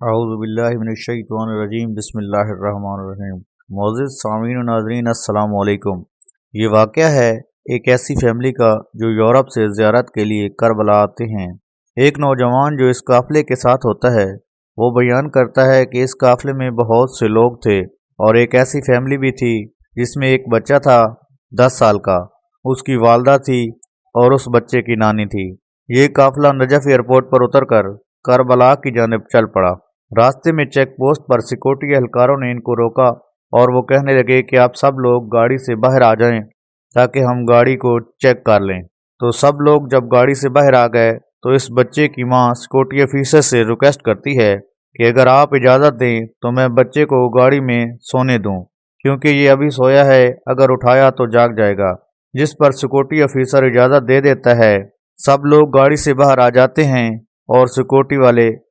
اعوذ باللہ من الشیطان الرجیم بسم اللہ الرحمن الرحیم۔ معزز سامعین و ناظرین السلام علیکم۔ یہ واقعہ ہے ایک ایسی فیملی کا جو یورپ سے زیارت کے لیے کربلا آتے ہیں۔ ایک نوجوان جو اس قافلے کے ساتھ ہوتا ہے وہ بیان کرتا ہے کہ اس قافلے میں بہت سے لوگ تھے اور ایک ایسی فیملی بھی تھی جس میں ایک بچہ تھا 10 سال کا، اس کی والدہ تھی اور اس بچے کی نانی تھی۔ یہ قافلہ نجف ایئرپورٹ پر اتر کر کربلا کی جانب چل پڑا۔ راستے میں چیک پوسٹ پر سیکورٹی اہلکاروں نے ان کو روکا اور وہ کہنے لگے کہ آپ سب لوگ گاڑی سے باہر آ جائیں تاکہ ہم گاڑی کو چیک کر لیں۔ تو سب لوگ جب گاڑی سے باہر آ گئے تو اس بچے کی ماں سیکورٹی آفیسر سے ریکویسٹ کرتی ہے کہ اگر آپ اجازت دیں تو میں بچے کو گاڑی میں سونے دوں، کیونکہ یہ ابھی سویا ہے، اگر اٹھایا تو جاگ جائے گا۔ جس پر سیکورٹی آفیسر اجازت دے دیتا ہے۔ سب لوگ گاڑی سے باہر آ جاتے ہیں اور سیکورٹی والے